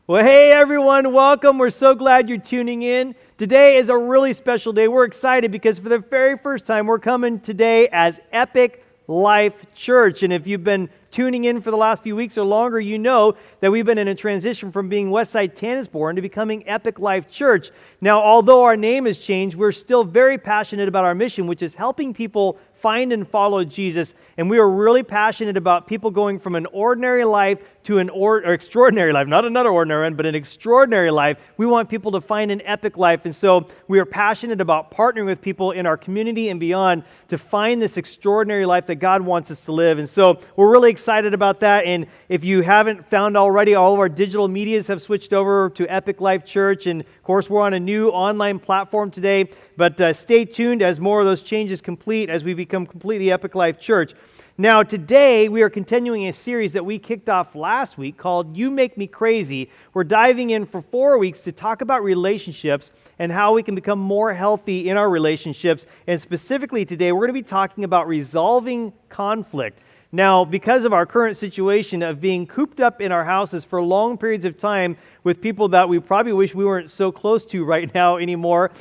Well, hey everyone, welcome. We're so glad you're tuning in. Today is a really special day. We're excited because for the very first time, we're coming today as Epic Life Church. And if you've been tuning in for the last few weeks or longer, you know that we've been in a transition from being Westside Tannisbourne to becoming Epic Life Church. Now, although our name has changed, we're still very passionate about our mission, which is helping people find and follow Jesus. And we are really passionate about people going from an ordinary life to an extraordinary life. Not another ordinary one, but an extraordinary life. We want people to find an epic life. And so we are passionate about partnering with people in our community and beyond to find this extraordinary life that God wants us to live. And so we're really excited about that. And if you haven't found already, all of our digital medias have switched over to Epic Life Church. And of course, we're on a new online platform today. But stay tuned as more of those changes complete as we become completely Epic Life Church. Now, today we are continuing a series that we kicked off last week called You Make Me Crazy. We're diving in for 4 weeks to talk about relationships and how we can become more healthy in our relationships. And specifically today, we're going to be talking about resolving conflict. Now, because of our current situation of being cooped up in our houses for long periods of time with people that we probably wish we weren't so close to right now anymore,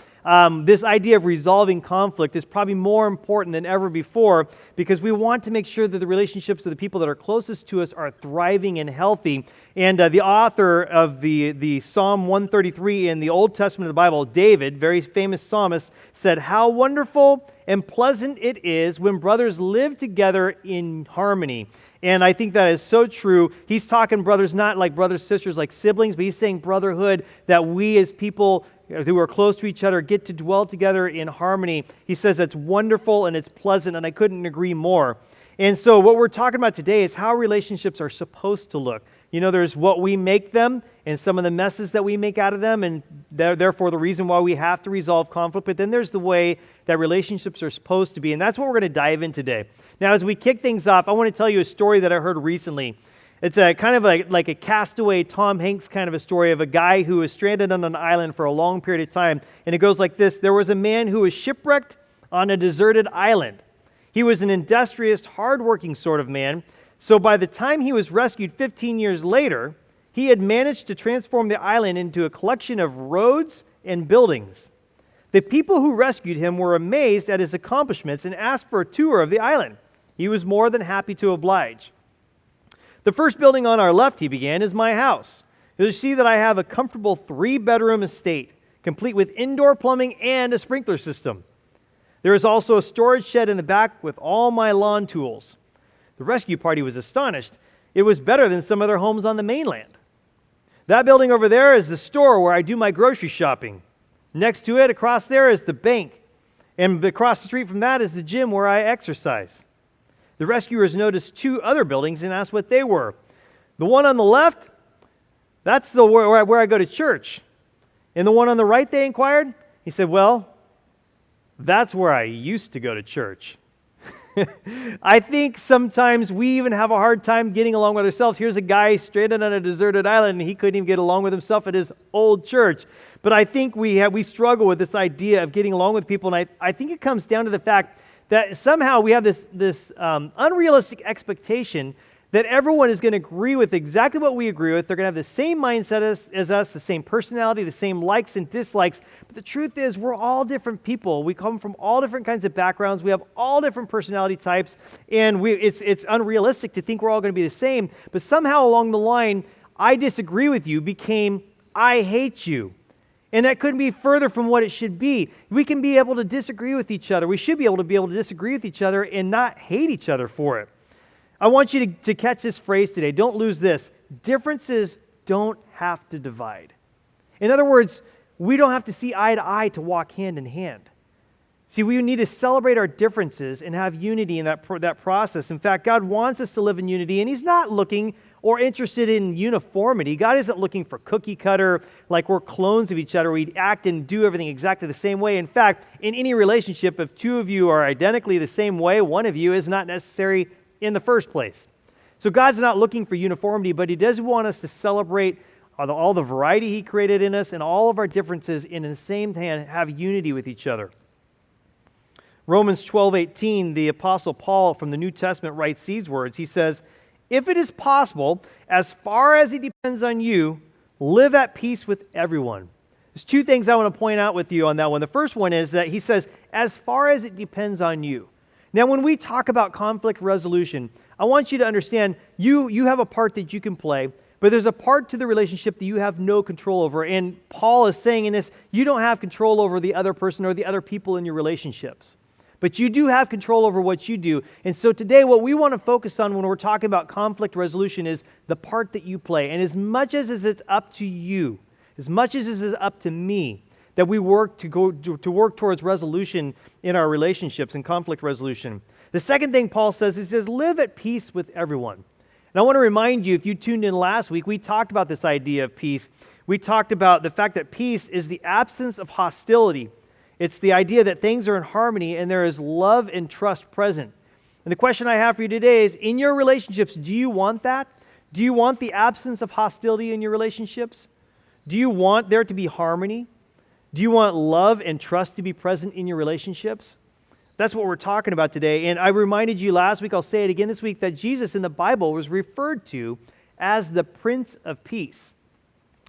this idea of resolving conflict is probably more important than ever before because we want to make sure that the relationships of the people that are closest to us are thriving and healthy. And the author of the Psalm 133 in the Old Testament of the Bible, David, very famous psalmist, said, "How wonderful and pleasant it is when brothers live together in harmony." And I think that is so true. He's talking brothers, not like brothers, sisters, like siblings, but he's saying brotherhood, that we as people who are close to each other get to dwell together in harmony. He says it's wonderful and it's pleasant, and I couldn't agree more. And so what we're talking about today is how relationships are supposed to look. You know, there's what we make them and some of the messes that we make out of them, and therefore the reason why we have to resolve conflict. But then there's the way that relationships are supposed to be, and that's what we're going to dive in today. Now, as we kick things off, I want to tell you a story that I heard recently. It's a kind of like a castaway Tom Hanks kind of a story of a guy who was stranded on an island for a long period of time. And it goes like this. There was a man who was shipwrecked on a deserted island. He was an industrious, hardworking sort of man. So by the time he was rescued 15 years later, he had managed to transform the island into a collection of roads and buildings. The people who rescued him were amazed at his accomplishments and asked for a tour of the island. He was more than happy to oblige. "The first building on our left," he began, "is my house. You'll see that I have a comfortable 3-bedroom estate, complete with indoor plumbing and a sprinkler system. There is also a storage shed in the back with all my lawn tools." The rescue party was astonished. It was better than some other homes on the mainland. "That building over there is the store where I do my grocery shopping. Next to it, across there, is the bank. And across the street from that is the gym where I exercise." The rescuers noticed 2 other buildings and asked what they were. "The one on the left, that's where I go to church. And the one on the right," they inquired. He said, "Well, that's where I used to go to church." I think sometimes we even have a hard time getting along with ourselves. Here's a guy stranded on a deserted island, and he couldn't even get along with himself at his old church. But I think we struggle with this idea of getting along with people, and I think it comes down to the fact that somehow we have this unrealistic expectation that everyone is going to agree with exactly what we agree with. They're going to have the same mindset as us, the same personality, the same likes and dislikes. But the truth is, we're all different people. We come from all different kinds of backgrounds. We have all different personality types, and it's unrealistic to think we're all going to be the same. But somehow along the line, "I disagree with you" became "I hate you." And that couldn't be further from what it should be. We can be able to disagree with each other. We should be able to disagree with each other and not hate each other for it. I want you to catch this phrase today. Don't lose this. Differences don't have to divide. In other words, we don't have to see eye to eye to walk hand in hand. See, we need to celebrate our differences and have unity in that process. In fact, God wants us to live in unity, and He's not looking or interested in uniformity. God isn't looking for cookie cutter, like we're clones of each other. We act and do everything exactly the same way. In fact, in any relationship, if 2 of you are identically the same way, one of you is not necessary in the first place. So God's not looking for uniformity, but He does want us to celebrate all the variety He created in us and all of our differences, and in the same hand have unity with each other. Romans 12:18, the Apostle Paul from the New Testament writes these words. He says, "If it is possible, as far as it depends on you, live at peace with everyone. There's two things I want to point out with you on that one. The first one is that he says, as far as it depends on you. Now, when we talk about conflict resolution, I want you to understand you have a part that you can play, but there's a part to the relationship that you have no control over. And Paul is saying in this, you don't have control over the other person or the other people in your relationships. But you do have control over what you do. And so today what we want to focus on when we're talking about conflict resolution is the part that you play. And as much as it's up to you, as much as it is up to me, that we work to work towards resolution in our relationships and conflict resolution. The second thing Paul says, he says, live at peace with everyone. And I want to remind you, if you tuned in last week, we talked about this idea of peace. We talked about the fact that peace is the absence of hostility. It's the idea that things are in harmony and there is love and trust present. And the question I have for you today is, in your relationships, do you want that? Do you want the absence of hostility in your relationships? Do you want there to be harmony? Do you want love and trust to be present in your relationships? That's what we're talking about today. And I reminded you last week, I'll say it again this week, that Jesus in the Bible was referred to as the Prince of Peace.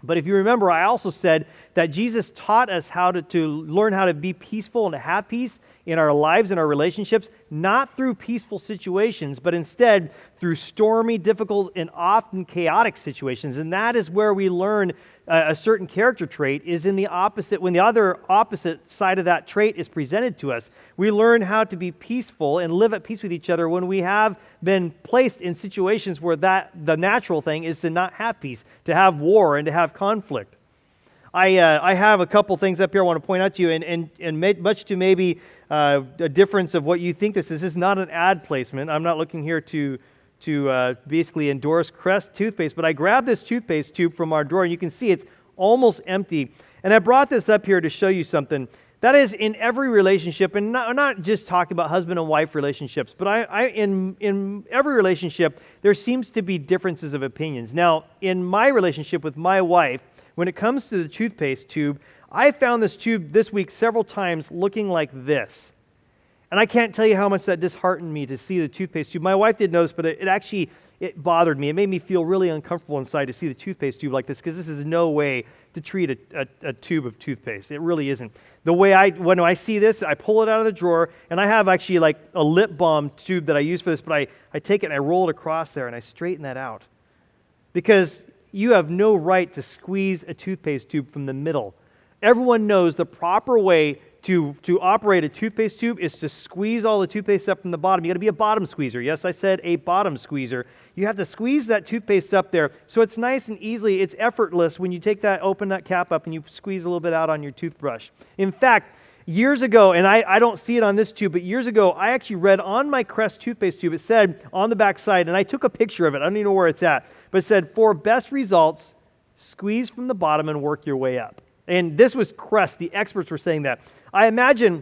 But if you remember, I also said that Jesus taught us how to learn how to be peaceful and to have peace in our lives and our relationships, not through peaceful situations, but instead through stormy, difficult, and often chaotic situations. And that is where we learn a certain character trait is in the opposite, when the other opposite side of that trait is presented to us. We learn how to be peaceful and live at peace with each other when we have been placed in situations where the natural thing is to not have peace, to have war and to have conflict. I have a couple things up here I want to point out to you, and much to maybe a difference of what you think this is. This is not an ad placement. I'm not looking here to basically endorse Crest toothpaste, but I grabbed this toothpaste tube from our drawer, and you can see it's almost empty. And I brought this up here to show you something. That is, in every relationship, and not just talking about husband and wife relationships, but in every relationship, there seems to be differences of opinions. Now, in my relationship with my wife, when it comes to the toothpaste tube, I found this tube this week several times looking like this. And I can't tell you how much that disheartened me to see the toothpaste tube. My wife did notice, but it bothered me. It made me feel really uncomfortable inside to see the toothpaste tube like this, because this is no way to treat a tube of toothpaste. It really isn't. When I see this, I pull it out of the drawer, and I have actually like a lip balm tube that I use for this, but I take it and I roll it across there and I straighten that out. Because you have no right to squeeze a toothpaste tube from the middle. Everyone knows the proper way to operate a toothpaste tube is to squeeze all the toothpaste up from the bottom. You got to be a bottom squeezer. Yes, I said a bottom squeezer. You have to squeeze that toothpaste up there so it's nice and easily, it's effortless when you open that cap up and you squeeze a little bit out on your toothbrush. In fact, years ago, and I don't see it on this tube, but years ago, I actually read on my Crest toothpaste tube, it said on the back side, and I took a picture of it, I don't even know where it's at, but it said, for best results, squeeze from the bottom and work your way up. And this was Crest, the experts were saying that. I imagine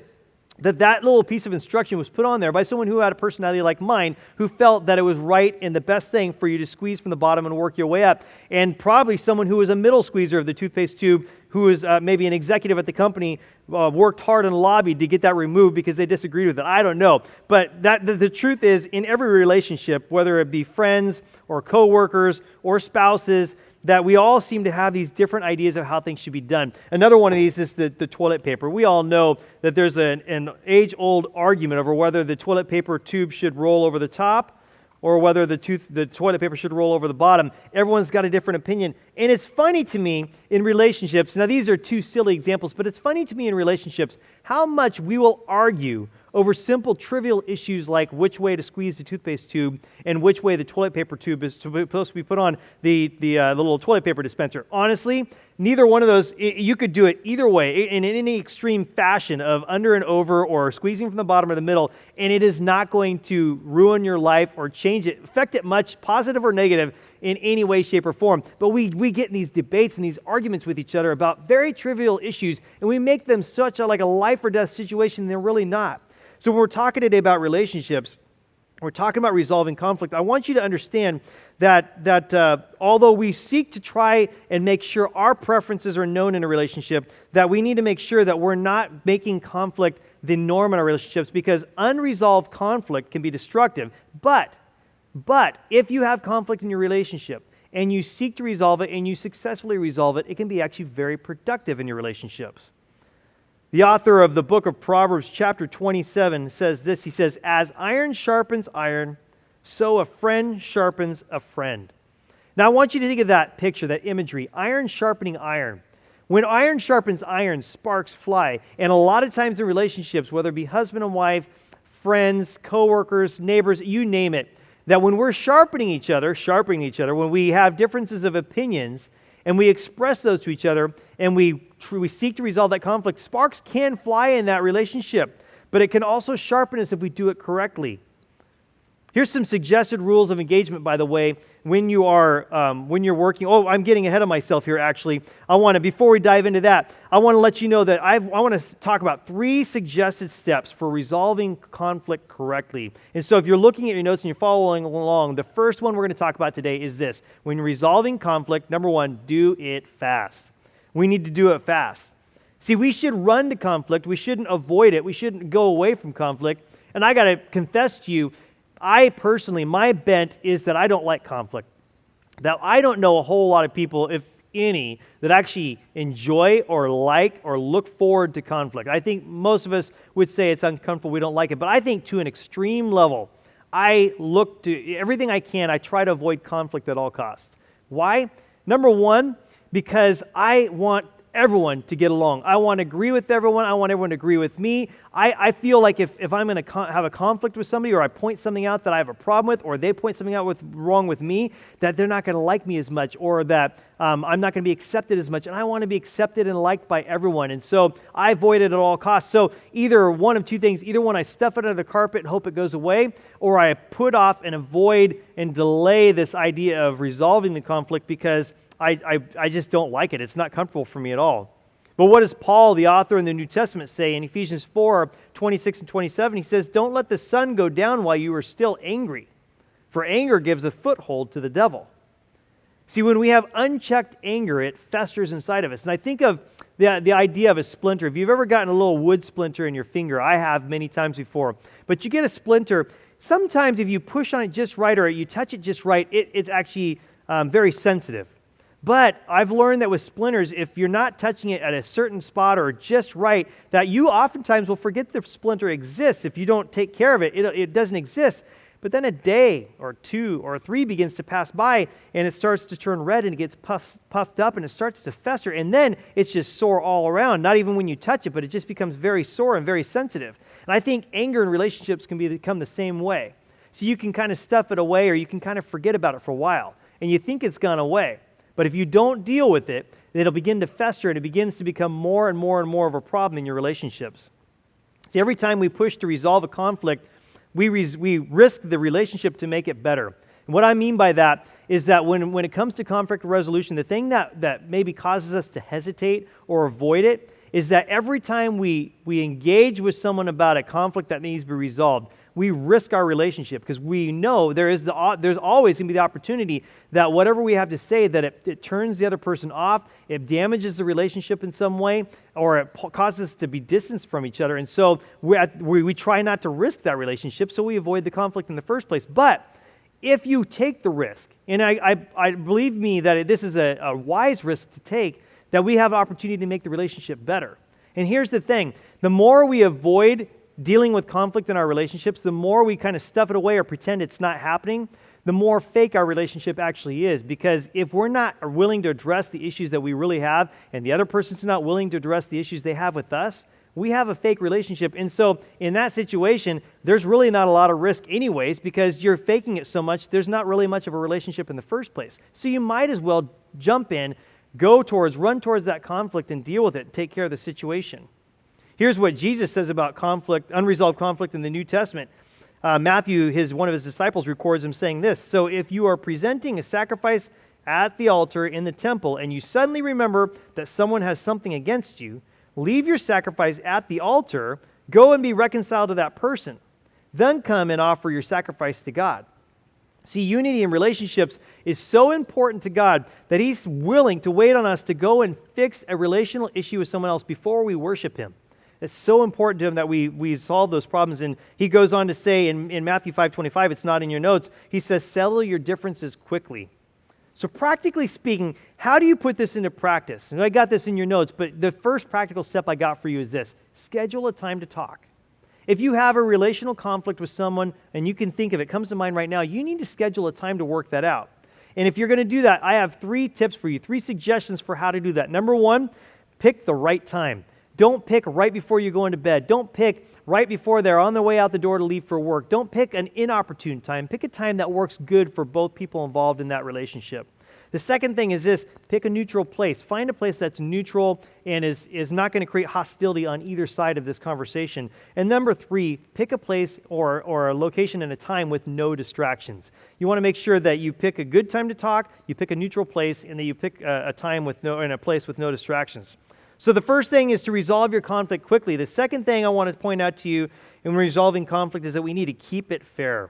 that little piece of instruction was put on there by someone who had a personality like mine, who felt that it was right and the best thing for you to squeeze from the bottom and work your way up. And probably someone who was a middle squeezer of the toothpaste tube, who was maybe an executive at the company, worked hard and lobbied to get that removed because they disagreed with it. I don't know. But the truth is, in every relationship, whether it be friends or co-workers or spouses, that we all seem to have these different ideas of how things should be done. Another one of these is the toilet paper. We all know that there's an age-old argument over whether the toilet paper tube should roll over the top or whether the toilet paper should roll over the bottom. Everyone's got a different opinion. And it's funny to me in relationships, now these are two silly examples, but it's funny to me in relationships how much we will argue over simple, trivial issues like which way to squeeze the toothpaste tube and which way the toilet paper tube is supposed to be put on the little toilet paper dispenser. Honestly, neither one of those, you could do it either way in any extreme fashion of under and over or squeezing from the bottom or the middle, and it is not going to ruin your life or change it, affect it much, positive or negative, in any way, shape, or form. But we get in these debates and these arguments with each other about very trivial issues, and we make them such like a life or death situation, and they're really not. So when we're talking today about relationships, we're talking about resolving conflict, I want you to understand that although we seek to try and make sure our preferences are known in a relationship, that we need to make sure that we're not making conflict the norm in our relationships, because unresolved conflict can be destructive. But if you have conflict in your relationship and you seek to resolve it and you successfully resolve it, it can be actually very productive in your relationships. The author of the book of Proverbs, chapter 27, says this. He says, "As iron sharpens iron, so a friend sharpens a friend." Now, I want you to think of that picture, that imagery, iron sharpening iron. When iron sharpens iron, sparks fly. And a lot of times in relationships, whether it be husband and wife, friends, coworkers, neighbors, you name it, that when we're sharpening each other, when we have differences of opinions, and we express those to each other, and we seek to resolve that conflict, sparks can fly in that relationship, but it can also sharpen us if we do it correctly. Here's some suggested rules of engagement, by the way, when you're working. Oh, I'm getting ahead of myself here, actually. Before we dive into that, I want to let you know that I want to talk about 3 suggested steps for resolving conflict correctly. And so if you're looking at your notes and you're following along, the first one we're going to talk about today is this. When resolving conflict, number 1, do it fast. We need to do it fast. See, we should run to conflict. We shouldn't avoid it. We shouldn't go away from conflict. And I got to confess to you, I personally, my bent is that I don't like conflict. Now, I don't know a whole lot of people, if any, that actually enjoy or like or look forward to conflict. I think most of us would say it's uncomfortable, we don't like it. But I think to an extreme level, I look to everything I can, I try to avoid conflict at all costs. Why? Number 1, because I want everyone to get along. I want to agree with everyone. I want everyone to agree with me. I feel like if I'm going to have a conflict with somebody, or I point something out that I have a problem with, or they point something out wrong with me, that they're not going to like me as much, or that I'm not going to be accepted as much. And I want to be accepted and liked by everyone. And so I avoid it at all costs. So either one of 2 things. Either one, I stuff it under the carpet and hope it goes away, or I put off and avoid and delay this idea of resolving the conflict because I just don't like it. It's not comfortable for me at all. But what does Paul, the author in the New Testament, say in Ephesians 4, 26 and 27? He says, "Don't let the sun go down while you are still angry, for anger gives a foothold to the devil." See, when we have unchecked anger, it festers inside of us. And I think of the idea of a splinter. If you've ever gotten a little wood splinter in your finger, I have many times before. But you get a splinter, sometimes if you push on it just right or you touch it just right, it's actually very sensitive. But I've learned that with splinters, if you're not touching it at a certain spot or just right, that you oftentimes will forget the splinter exists. If you don't take care of it, it doesn't exist. But then a day or 2 or 3 begins to pass by, and it starts to turn red, and it gets puffed up, and it starts to fester, and then it's just sore all around. Not even when you touch it, but it just becomes very sore and very sensitive. And I think anger in relationships can become the same way. So you can kind of stuff it away, or you can kind of forget about it for a while, and you think it's gone away. But if you don't deal with it, it'll begin to fester, and it begins to become more and more and more of a problem in your relationships. See, every time we push to resolve a conflict, we risk the relationship to make it better. And what I mean by that is that when it comes to conflict resolution, the thing that maybe causes us to hesitate or avoid it is that every time we engage with someone about a conflict that needs to be resolved, we risk our relationship because we know there's always going to be the opportunity that whatever we have to say, that it turns the other person off, it damages the relationship in some way, or it causes us to be distanced from each other. And so we try not to risk that relationship, so we avoid the conflict in the first place. But if you take the risk, and I believe me that this is a wise risk to take, that we have an opportunity to make the relationship better. And here's the thing, the more we avoid dealing with conflict in our relationships, the more we kind of stuff it away or pretend it's not happening, the more fake our relationship actually is. Because if we're not willing to address the issues that we really have, and the other person's not willing to address the issues they have with us, we have a fake relationship. And so in that situation, there's really not a lot of risk anyways, because you're faking it so much, there's not really much of a relationship in the first place. So you might as well jump in, run towards that conflict and deal with it and take care of the situation. Here's what Jesus says about conflict, unresolved conflict in the New Testament. Matthew, one of his disciples, records him saying this: "So if you are presenting a sacrifice at the altar in the temple, and you suddenly remember that someone has something against you, leave your sacrifice at the altar, go and be reconciled to that person. Then come and offer your sacrifice to God." See, unity in relationships is so important to God that He's willing to wait on us to go and fix a relational issue with someone else before we worship Him. It's so important to Him that we solve those problems. And He goes on to say in Matthew 5:25, it's not in your notes, He says, "Settle your differences quickly." So practically speaking, how do you put this into practice? And I got this in your notes, but the first practical step I got for you is this. Schedule a time to talk. If you have a relational conflict with someone, and you can think of it, comes to mind right now, you need to schedule a time to work that out. And if you're going to do that, I have 3 tips for you, 3 suggestions for how to do that. Number 1, pick the right time. Don't pick right before you go into bed. Don't pick right before they're on their way out the door to leave for work. Don't pick an inopportune time. Pick a time that works good for both people involved in that relationship. The second thing is this, pick a neutral place. Find a place that's neutral and is not going to create hostility on either side of this conversation. And number 3, pick a place or a location and a time with no distractions. You want to make sure that you pick a good time to talk, you pick a neutral place, and that you pick a time and a place with no distractions. So the first thing is to resolve your conflict quickly. The second thing I want to point out to you in resolving conflict is that we need to keep it fair.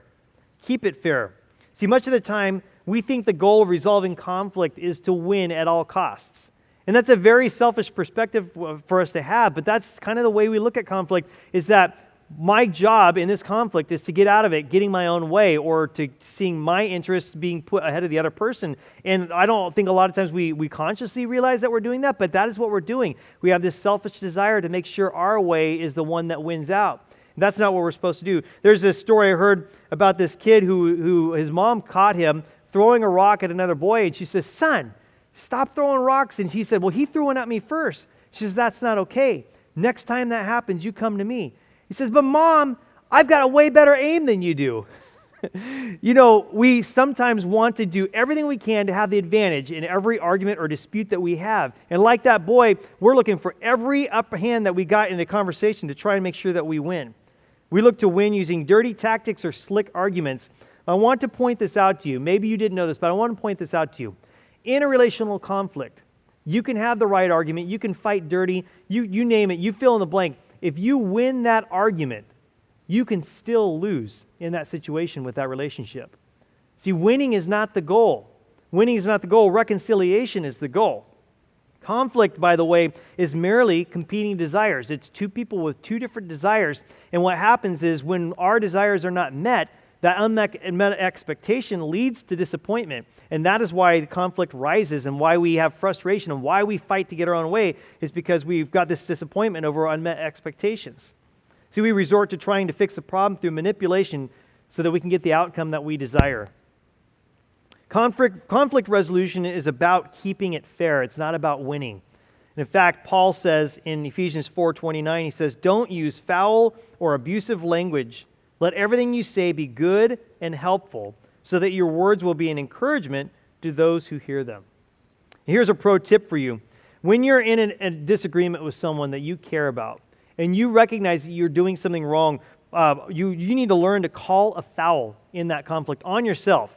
Keep it fair. See, much of the time, we think the goal of resolving conflict is to win at all costs. And that's a very selfish perspective for us to have, but that's kind of the way we look at conflict, is that my job in this conflict is to get out of it getting my own way, or to seeing my interests being put ahead of the other person. And I don't think a lot of times we consciously realize that we're doing that, but that is what we're doing. We have this selfish desire to make sure our way is the one that wins out. That's not what we're supposed to do. There's this story I heard about this kid who his mom caught him throwing a rock at another boy, and she says, "Son, stop throwing rocks." And he said, "Well, he threw one at me first." She says, "That's not okay. Next time that happens, you come to me." He says, "But Mom, I've got a way better aim than you do." You know, we sometimes want to do everything we can to have the advantage in every argument or dispute that we have. And like that boy, we're looking for every upper hand that we got in the conversation to try and make sure that we win. We look to win using dirty tactics or slick arguments. I want to point this out to you. Maybe you didn't know this, but I want to point this out to you. In a relational conflict, you can have the right argument, you can fight dirty, you name it, you fill in the blank. If you win that argument, you can still lose in that situation with that relationship. See, winning is not the goal. Winning is not the goal. Reconciliation is the goal. Conflict, by the way, is merely competing desires. It's two people with two different desires. And what happens is when our desires are not met, that unmet expectation leads to disappointment. And that is why the conflict rises and why we have frustration and why we fight to get our own way, is because we've got this disappointment over unmet expectations. See, we resort to trying to fix the problem through manipulation so that we can get the outcome that we desire. Conflict resolution is about keeping it fair. It's not about winning. And in fact, Paul says in Ephesians 4:29, he says, "Don't use foul or abusive language. Let everything you say be good and helpful, so that your words will be an encouragement to those who hear them." Here's a pro tip for you. When you're in a disagreement with someone that you care about, and you recognize that you're doing something wrong, you need to learn to call a foul in that conflict on yourself.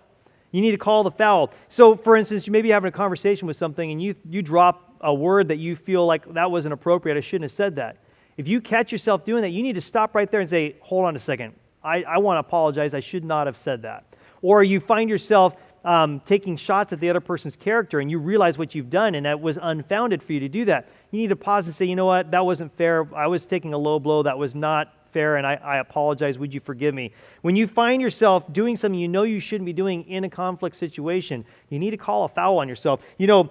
You need to call the foul. So, for instance, you may be having a conversation with something, and you drop a word that you feel like that wasn't appropriate. I shouldn't have said that. If you catch yourself doing that, you need to stop right there and say, "Hold on a second. I want to apologize. I should not have said that." Or you find yourself taking shots at the other person's character, and you realize what you've done, and that was unfounded for you to do that. You need to pause and say, "You know what? That wasn't fair. I was taking a low blow. That was not fair, and I apologize. Would you forgive me?" When you find yourself doing something you know you shouldn't be doing in a conflict situation, you need to call a foul on yourself. You know,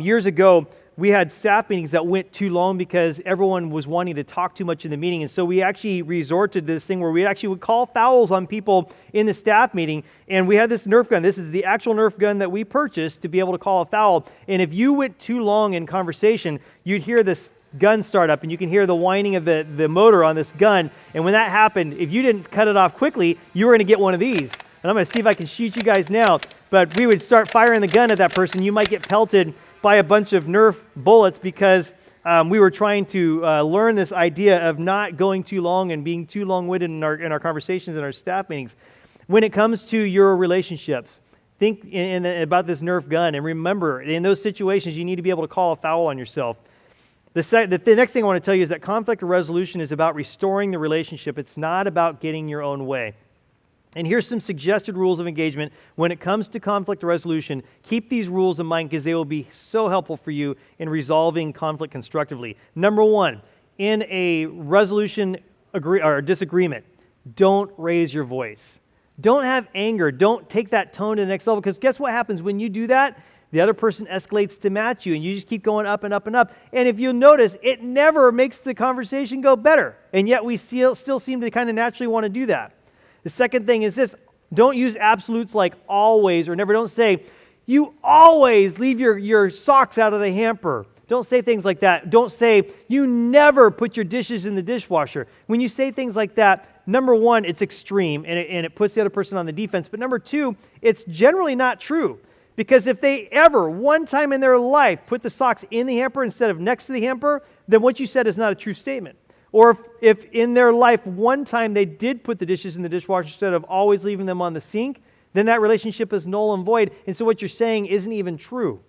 years ago, we had staff meetings that went too long because everyone was wanting to talk too much in the meeting. And so we actually resorted to this thing where we actually would call fouls on people in the staff meeting. And we had this Nerf gun. This is the actual Nerf gun that we purchased to be able to call a foul. And if you went too long in conversation, you'd hear this gun start up, and you can hear the whining of the motor on this gun. And when that happened, if you didn't cut it off quickly, you were going to get one of these. And I'm going to see if I can shoot you guys now. But we would start firing the gun at that person. You might get pelted by a bunch of Nerf bullets because we were trying to learn this idea of not going too long and being too long-winded in our conversations and our staff meetings. When it comes to your relationships, think about this Nerf gun, and remember, in those situations, you need to be able to call a foul on yourself. The next thing I want to tell you is that conflict resolution is about restoring the relationship. It's not about getting your own way. And here's some suggested rules of engagement when it comes to conflict resolution. Keep these rules in mind because they will be so helpful for you in resolving conflict constructively. Number 1, in a resolution or disagreement, don't raise your voice. Don't have anger. Don't take that tone to the next level, because guess what happens when you do that? The other person escalates to match you, and you just keep going up and up and up. And if you'll notice, it never makes the conversation go better. And yet we still seem to kind of naturally want to do that. The second thing is this: don't use absolutes like always or never. Don't say, you always leave your socks out of the hamper. Don't say things like that. Don't say, you never put your dishes in the dishwasher. When you say things like that, number one, it's extreme and it puts the other person on the defense. But number two, it's generally not true. Because if they ever, one time in their life, put the socks in the hamper instead of next to the hamper, then what you said is not a true statement. Or if in their life one time they did put the dishes in the dishwasher instead of always leaving them on the sink, then that relationship is null and void. And so what you're saying isn't even true.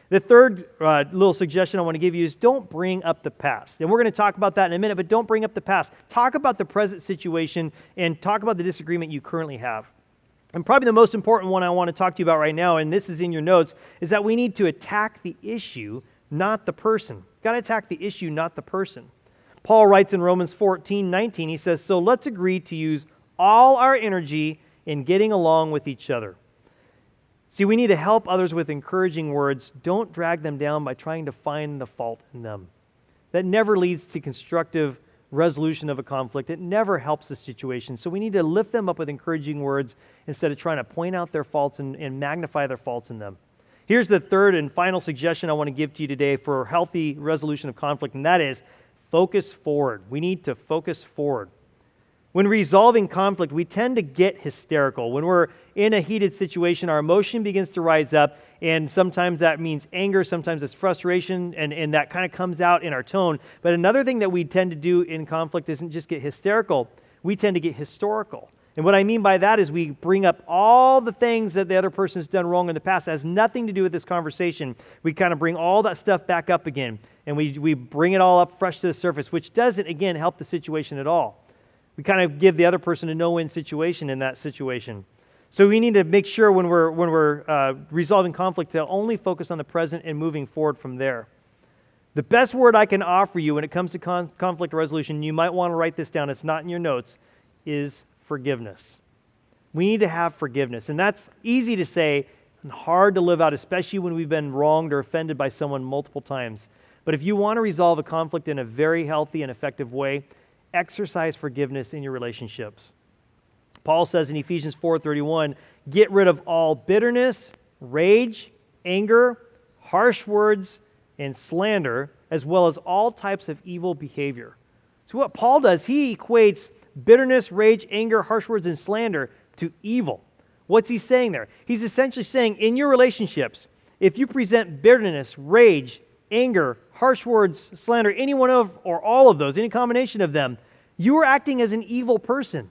The third little suggestion I want to give you is don't bring up the past. And we're going to talk about that in a minute, but don't bring up the past. Talk about the present situation and talk about the disagreement you currently have. And probably the most important one I want to talk to you about right now, and this is in your notes, is that we need to attack the issue, not the person. Got to attack the issue, not the person. Paul writes in Romans 14:19, he says, so let's agree to use all our energy in getting along with each other. See, we need to help others with encouraging words. Don't drag them down by trying to find the fault in them. That never leads to constructive resolution of a conflict. It never helps the situation. So we need to lift them up with encouraging words instead of trying to point out their faults and magnify their faults in them. Here's the third and final suggestion I want to give to you today for healthy resolution of conflict, and that is focus forward. We need to focus forward. When resolving conflict, we tend to get hysterical. When we're in a heated situation, our emotion begins to rise up, and sometimes that means anger, sometimes it's frustration, and that kind of comes out in our tone. But another thing that we tend to do in conflict isn't just get hysterical, we tend to get historical. And what I mean by that is we bring up all the things that the other person's done wrong in the past. It has nothing to do with this conversation. We kind of bring all that stuff back up again, and we bring it all up fresh to the surface, which doesn't, again, help the situation at all. We kind of give the other person a no-win situation in that situation. So we need to make sure when we're resolving conflict to only focus on the present and moving forward from there. The best word I can offer you when it comes to conflict resolution, you might want to write this down, it's not in your notes, is forgiveness. We need to have forgiveness. And that's easy to say and hard to live out, especially when we've been wronged or offended by someone multiple times. But if you want to resolve a conflict in a very healthy and effective way, exercise forgiveness in your relationships. Paul says in Ephesians 4:31, get rid of all bitterness, rage, anger, harsh words, and slander, as well as all types of evil behavior. So what Paul does, he equates bitterness, rage, anger, harsh words, and slander to evil. What's he saying there? He's essentially saying in your relationships, if you present bitterness, rage, anger, harsh words, slander, any one of or all of those, any combination of them, you are acting as an evil person.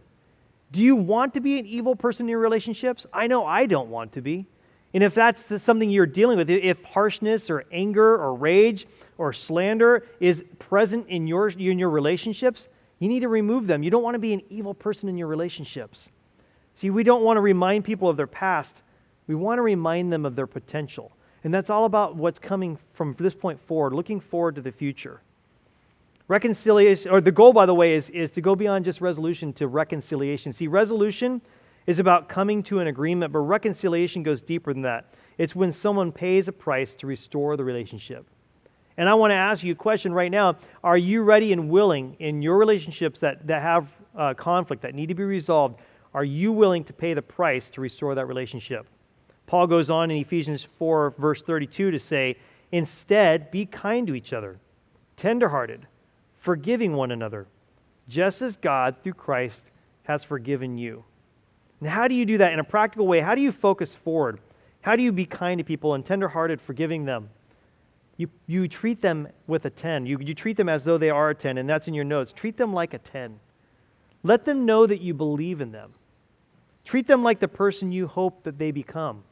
Do you want to be an evil person in your relationships? I know I don't want to be. And if that's something you're dealing with, if harshness or anger or rage or slander is present in your relationships, you need to remove them. You don't want to be an evil person in your relationships. See, we don't want to remind people of their past. We want to remind them of their potential. And that's all about what's coming from this point forward, looking forward to the future. Reconciliation, or the goal, by the way, is to go beyond just resolution to reconciliation. See, resolution is about coming to an agreement, but reconciliation goes deeper than that. It's when someone pays a price to restore the relationship. And I want to ask you a question right now. Are you ready and willing in your relationships that have conflict, that need to be resolved, are you willing to pay the price to restore that relationship? Paul goes on in Ephesians 4, verse 32 to say, instead, be kind to each other, tenderhearted, forgiving one another, just as God, through Christ, has forgiven you. Now, how do you do that in a practical way? How do you focus forward? How do you be kind to people and tenderhearted, forgiving them? You treat them with a 10. You treat them as though they are a 10, and that's in your notes. Treat them like a 10. Let them know that you believe in them. Treat them like the person you hope that they become.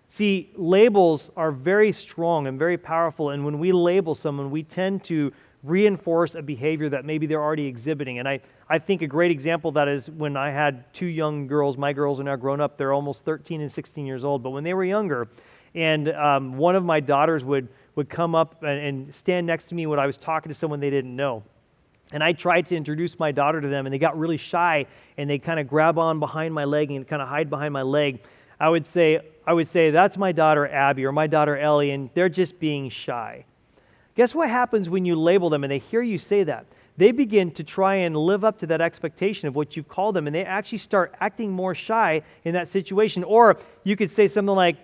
See, labels are very strong and very powerful, and when we label someone, we tend to reinforce a behavior that maybe they're already exhibiting. And I think a great example of that is when I had two young girls. My girls are now grown up. They're almost 13 and 16 years old. But when they were younger, and one of my daughters would come up and stand next to me when I was talking to someone they didn't know. and I tried to introduce my daughter to them, and they got really shy, and they kind of grab on behind my leg and kind of hide behind my leg, I would say, that's my daughter Abby or my daughter Ellie, and they're just being shy. Guess what happens when you label them and they hear you say that? They begin to try and live up to that expectation of what you've called them, and they actually start acting more shy in that situation. Or you could say something like,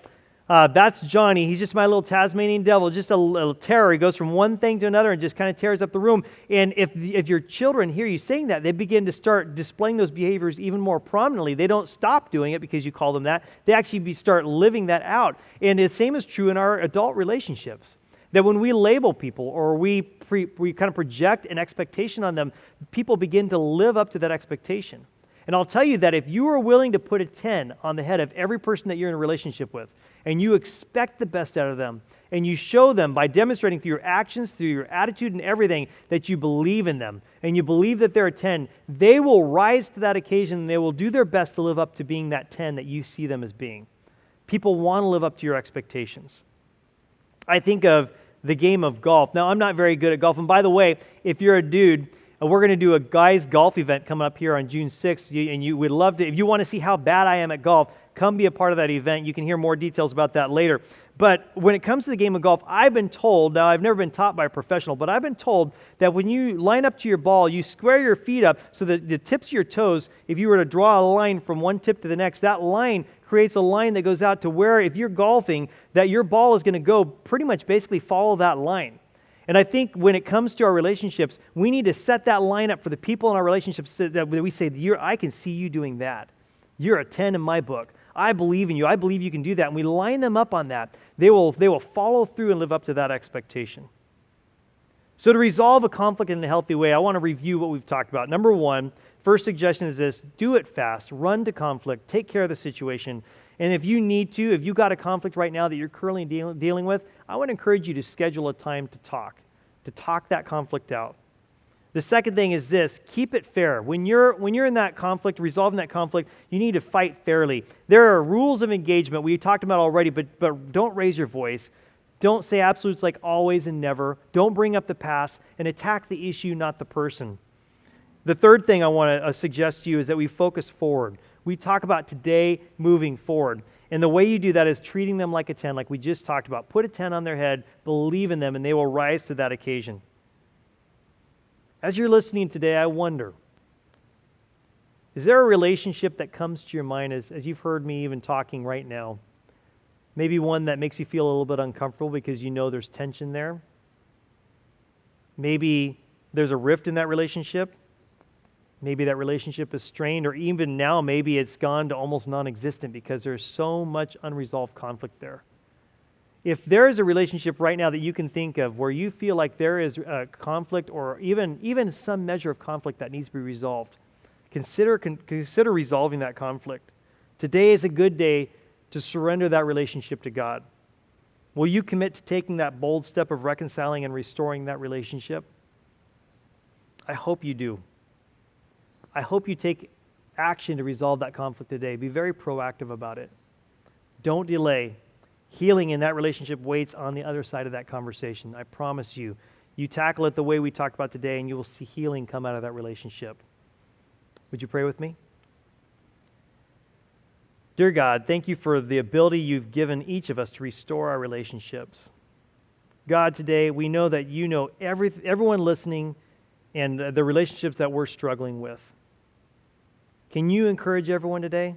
that's Johnny. He's just my little Tasmanian devil, just a little terror. He goes from one thing to another and just kind of tears up the room. And if your children hear you saying that, they begin to start displaying those behaviors even more prominently. They don't stop doing it because you call them that. They actually start living that out. And the same is true in our adult relationships. That when we label people or we kind of project an expectation on them, people begin to live up to that expectation. And I'll tell you that if you are willing to put a 10 on the head of every person that you're in a relationship with, and you expect the best out of them, and you show them by demonstrating through your actions, through your attitude and everything, that you believe in them, and you believe that they're a 10, they will rise to that occasion, and they will do their best to live up to being that 10 that you see them as being. People want to live up to your expectations. I think of the game of golf. Now, I'm not very good at golf, and by the way, if you're a dude, we're going to do a guys golf event coming up here on June 6th, and you would love to, if you want to see how bad I am at golf, come be a part of that event. You can hear more details about that later. But when it comes to the game of golf, I've been told, now I've never been taught by a professional, but I've been told that when you line up to your ball, you square your feet up so that the tips of your toes, if you were to draw a line from one tip to the next, that line creates a line that goes out to where, if you're golfing, that your ball is going to go pretty much basically follow that line. And I think when it comes to our relationships, we need to set that line up for the people in our relationships that we say, I can see you doing that. You're a 10 in my book. I believe in you. I believe you can do that. And we line them up on that. They will follow through and live up to that expectation. So to resolve a conflict in a healthy way, I want to review what we've talked about. Number one, first suggestion is this: do it fast. Run to conflict. Take care of the situation. And if you need to, if you've got a conflict right now that you're currently dealing with, I want to encourage you to schedule a time to talk that conflict out. The second thing is this: keep it fair. When you're in that conflict, resolving that conflict, you need to fight fairly. There are rules of engagement we talked about already, but don't raise your voice. Don't say absolutes like always and never. Don't bring up the past, and attack the issue, not the person. The third thing I want to suggest to you is that we focus forward. We talk about today moving forward. And the way you do that is treating them like a 10, like we just talked about. Put a 10 on their head, believe in them, and they will rise to that occasion. As you're listening today, I wonder, is there a relationship that comes to your mind as you've heard me even talking right now? Maybe one that makes you feel a little bit uncomfortable because you know there's tension there. Maybe there's a rift in that relationship. Maybe that relationship is strained, or even now maybe it's gone to almost non-existent because there's so much unresolved conflict there. If there is a relationship right now that you can think of where you feel like there is a conflict or even some measure of conflict that needs to be resolved, consider resolving that conflict. Today is a good day to surrender that relationship to God. Will you commit to taking that bold step of reconciling and restoring that relationship? I hope you do. I hope you take action to resolve that conflict today. Be very proactive about it. Don't delay. Healing in that relationship waits on the other side of that conversation. I promise you. You tackle it the way we talked about today, and you will see healing come out of that relationship. Would you pray with me? Dear God, thank you for the ability you've given each of us to restore our relationships. God, today we know that you know everyone listening and the relationships that we're struggling with. Can you encourage everyone today?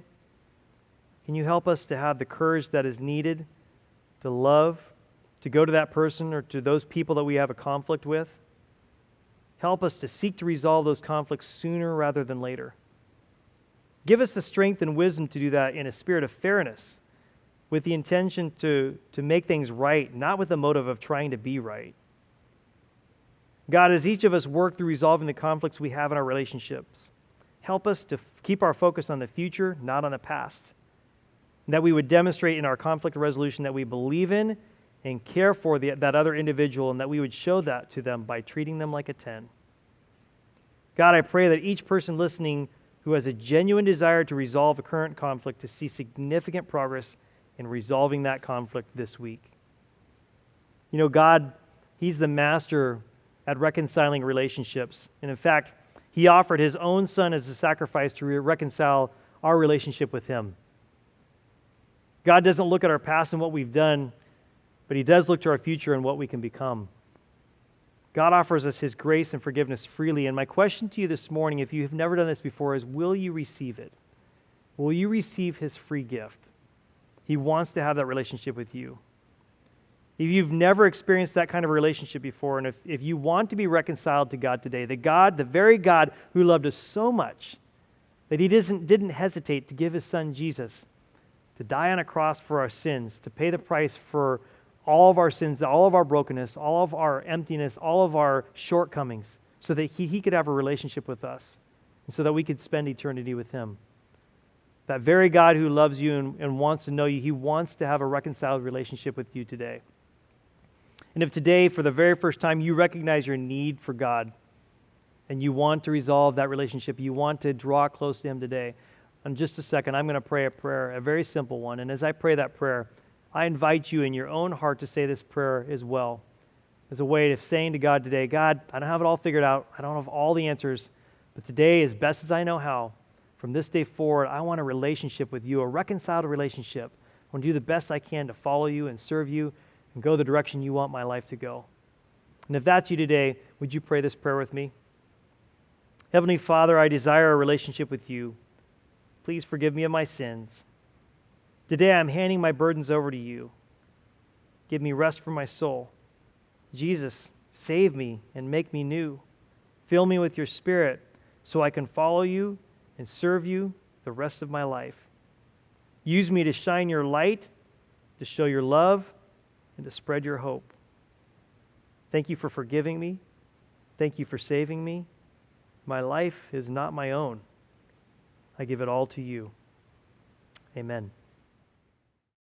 Can you help us to have the courage that is needed to love, to go to that person or to those people that we have a conflict with? Help us to seek to resolve those conflicts sooner rather than later. Give us the strength and wisdom to do that in a spirit of fairness, with the intention to make things right, not with the motive of trying to be right. God, as each of us work through resolving the conflicts we have in our relationships, help us to keep our focus on the future, not on the past. And that we would demonstrate in our conflict resolution that we believe in and care for that other individual, and that we would show that to them by treating them like a 10. God, I pray that each person listening who has a genuine desire to resolve a current conflict to see significant progress in resolving that conflict this week. You know, God, He's the master at reconciling relationships. And in fact, he offered his own son as a sacrifice to reconcile our relationship with him. God doesn't look at our past and what we've done, but he does look to our future and what we can become. God offers us his grace and forgiveness freely. And my question to you this morning, if you have never done this before, is will you receive it? Will you receive his free gift? He wants to have that relationship with you. If you've never experienced that kind of relationship before, and if you want to be reconciled to God today, the very God who loved us so much that he didn't hesitate to give his son Jesus to die on a cross for our sins, to pay the price for all of our sins, all of our brokenness, all of our emptiness, all of our shortcomings, so that he could have a relationship with us, and so that we could spend eternity with him. That very God who loves you and wants to know you, he wants to have a reconciled relationship with you today. And if today, for the very first time, you recognize your need for God, and you want to resolve that relationship, you want to draw close to him today, in just a second, I'm going to pray a prayer, a very simple one. And as I pray that prayer, I invite you in your own heart to say this prayer as well, as a way of saying to God today, God, I don't have it all figured out. I don't have all the answers, but today, as best as I know how, from this day forward, I want a relationship with you, a reconciled relationship. I want to do the best I can to follow you and serve you and go the direction you want my life to go. And if that's you today, would you pray this prayer with me? Heavenly Father, I desire a relationship with you. Please forgive me of my sins. Today I'm handing my burdens over to you. Give me rest for my soul. Jesus, save me and make me new. Fill me with your Spirit so I can follow you and serve you the rest of my life. Use me to shine your light, to show your love, and to spread your hope. Thank you for forgiving me. Thank you for saving me. My life is not my own. I give it all to you. Amen.